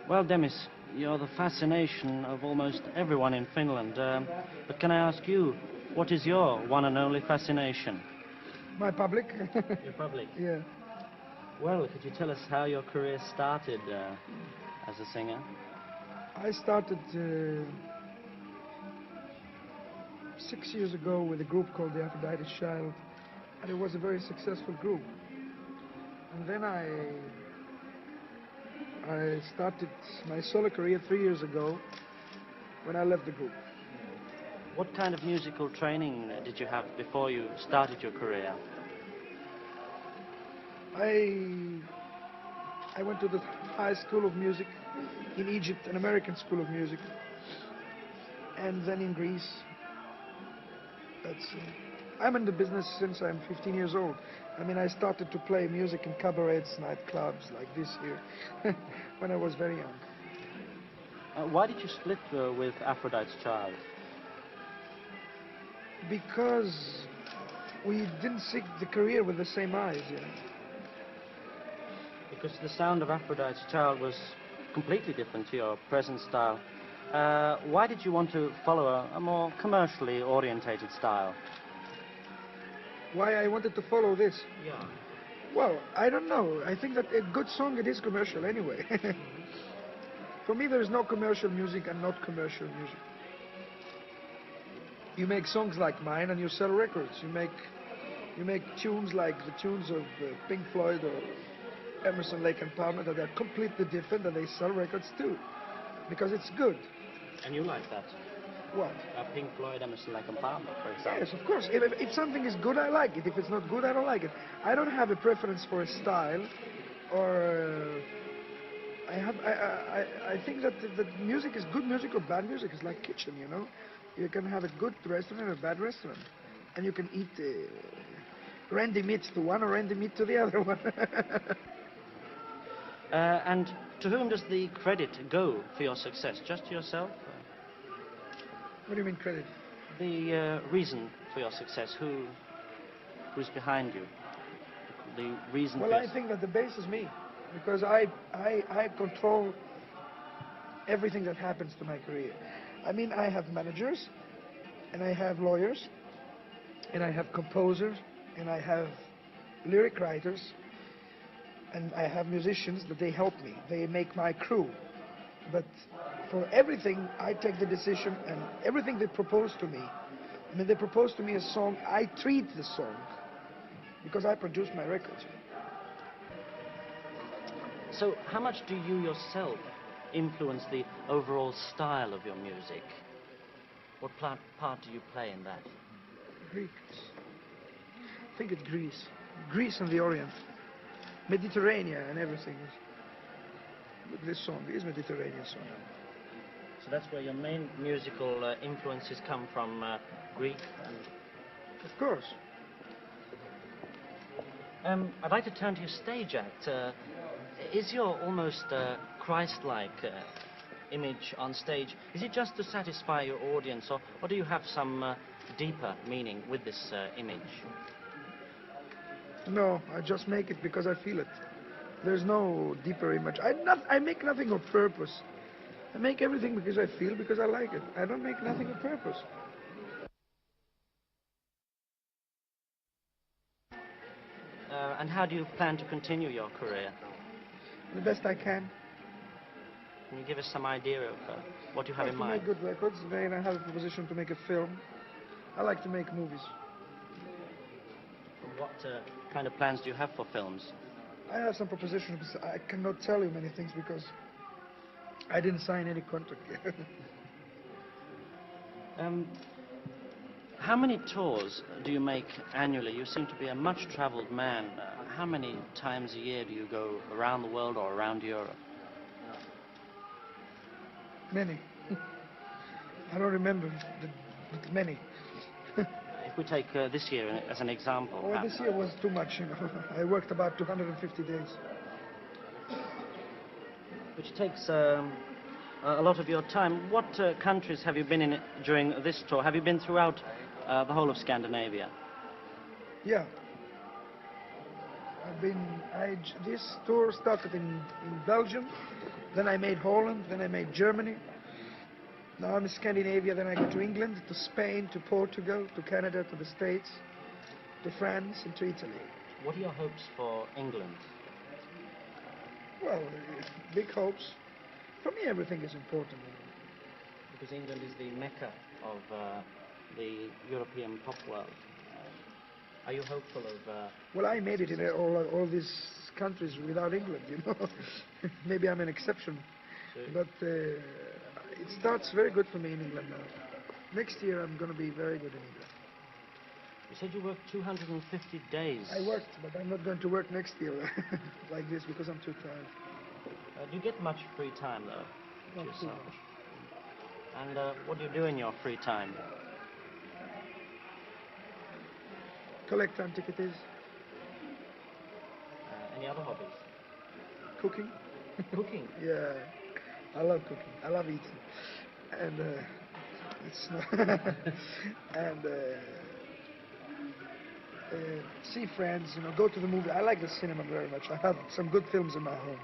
Well, Demis, you're the fascination of almost everyone in Finland. But can I ask you, what is your one and only fascination? My public. Your public? Yeah. Well, could you tell us how your career started as a singer? I started 6 years ago with a group called the Aprodithe Child, and it was a very successful group. And then I started my solo career 3 years ago when I left the group. What kind of musical training did you have before you started your career? I went to the High School of Music in Egypt, an American school of music, and then in Greece. I'm in the business since I'm 15 years old. I mean, I started to play music in cabarets, nightclubs like this here when I was very young. Why did you split with Aprodite's Child? Because we didn't see the career with the same eyes, you know. Because the sound of Aprodite's Child was completely different to your present style. Why did you want to follow a more commercially orientated style? Why I wanted to follow this? Yeah. Well, I don't know. I think that a good song, it is commercial anyway. For me, there is no commercial music and not commercial music. You make songs like mine and you sell records. You make tunes like the tunes of Pink Floyd or Emerson, Lake and Palmer that are completely different, and they sell records too, because it's good. And you like that? What? Pink Floyd, Emerson, Lake and Palmer, for example. Yes, of course. If something is good, I like it. If it's not good, I don't like it. I don't have a preference for a style, or I think that music is good music or bad music. It's like kitchen, you know. You can have a good restaurant and a bad restaurant, and you can eat Randy meat to one or Randy meat to the other one. And to whom does the credit go for your success? Just to yourself? What do you mean credit? The reason for your success. Who's behind you? The reason. Well, I think that the base is me, because I control everything that happens to my career. I mean, I have managers, and I have lawyers, and I have composers, and I have lyric writers, and I have musicians that they help me. They make my crew. But for everything, I take the decision, and everything they propose to me, I mean, they propose to me a song, I treat the song, because I produce my records. So how much do you yourself influence the overall style of your music? What part do you play in that? Greeks. I think it's Greece. Greece and the Orient. Mediterranean and everything. Look, this song is Mediterranean song. So that's where your main musical influences come from, Greek and... Of course. I'd like to turn to your stage act. Is your almost Christ-like image on stage, is it just to satisfy your audience, or do you have some deeper meaning with this image? No, I just make it because I feel it. There's no deeper image. I make nothing on purpose. I make everything because I feel, because I like it. I don't make nothing on purpose. And how do you plan to continue your career? The best I can. Can you give us some idea of what you have in mind? I make good records, then I have a proposition to make a film. I like to make movies. What kind of plans do you have for films? I have some propositions. I cannot tell you many things because I didn't sign any contract yet. How many tours do you make annually? You seem to be a much-traveled man. How many times a year do you go around the world or around Europe? Many. I don't remember many. If we take this year as an example. Well, this year was too much, you know. I worked about 250 days. Which takes a lot of your time. What countries have you been in during this tour? Have you been throughout the whole of Scandinavia? Yeah. This tour started in Belgium, Then I made Holland, then I made Germany. Now I'm in Scandinavia, then I go to England, to Spain, to Portugal, to Canada, to the States, to France, and to Italy. What are your hopes for England? Well, big hopes. For me, everything is important. Because England is the mecca of the European pop world. Are you hopeful of... Well, I made it in all these countries without England, you know. Maybe I'm an exception. Sure. But it starts very good for me in England now. Next year I'm going to be very good in England. You said you worked 250 days. I worked, but I'm not going to work next year like this because I'm too tired. Do you get much free time, though? Not too much. And what do you do in your free time? Collect antiquities. Any other hobbies? Cooking. Cooking? Yeah, I love cooking. I love eating. And it's not... and see friends, you know, go to the movie. I like the cinema very much. I have some good films in my home.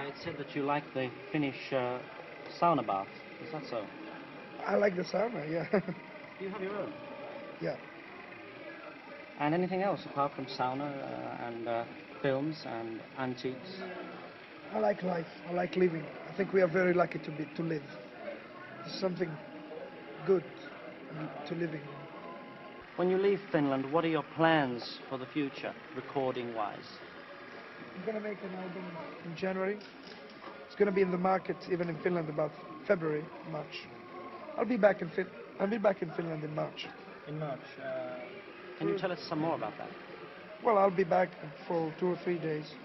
It said that you like the Finnish sauna bath. Is that so? I like the sauna, yeah. Do you have your own? Yeah. And anything else apart from sauna and films and antiques? I like life. I like living. I think we are very lucky to live. There's something good to living. When you leave Finland, what are your plans for the future, recording-wise? I'm going to make an album in January. It's going to be in the market, even in Finland, about February, March. I'll be back in Finland in March. In March. Can you tell us some more about that? Well, I'll be back for 2 or 3 days.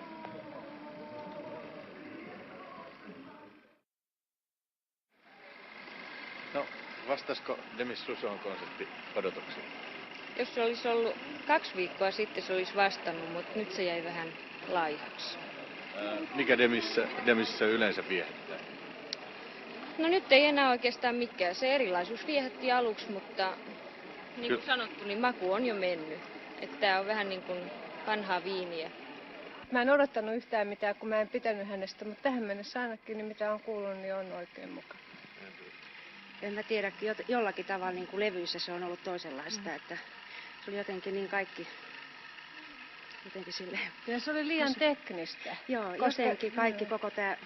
No, vastaisiko Demis Roussosin konsertti odotuksia? Jos se olisi ollut 2 viikkoa sitten, se olisi vastannut, mutta nyt se jäi vähän laihaksi. Mikä Demisissä yleensä viehättää? No nyt ei enää oikeastaan mikään. Se erilaisuus viehätti aluksi, mutta niin kuin sanottu, niin maku on jo mennyt. Että tää on vähän niin kuin vanhaa viiniä. Mä en odottanut yhtään mitään, kun mä en pitänyt hänestä, mutta tähän mennessä ainakin niin mitä on kuullut, niin on oikein mukava. En mä tiedä, jollakin tavalla niin kuin levyissä se on ollut toisenlaista, että se oli jotenkin niin kaikki, jotenkin silleen. Ja se oli liian teknistä. Joo, jotenkin kaikki, koko tää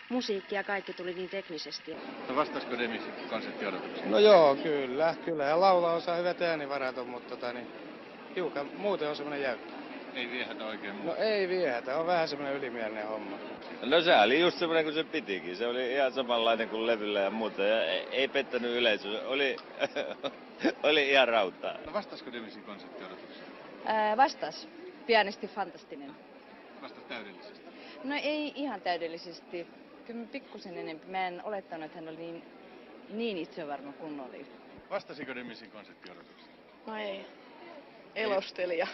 musiikki ja kaikki tuli niin teknisesti. No vastaisiko Demisin konsertti odotuksia? No joo, kyllä. Ja laulaa osaa hyvät äänivarat on, mutta hiukan muuten on semmoinen jäykkä. Ei viehätä oikein muuta. No ei viehätä, on vähän semmoinen ylimielinen homma. No se oli just semmoinen kuin se pitikin. Se oli ihan samanlainen kuin levyllä ja muuta. Ja ei pettänyt yleisö. Oli ihan rautaa. No vastaisiko Demisin konsertti odotuksia? Vastas. Pianisti fantastinen. Vastas täydellisesti? No ei ihan täydellisesti. Kyllä pikkusen enemmän. Mä en olettanut, että hän oli niin itsevarma kuin oli. Vastasiko Demisin konsertti odotuksia? No ei. Elostelija.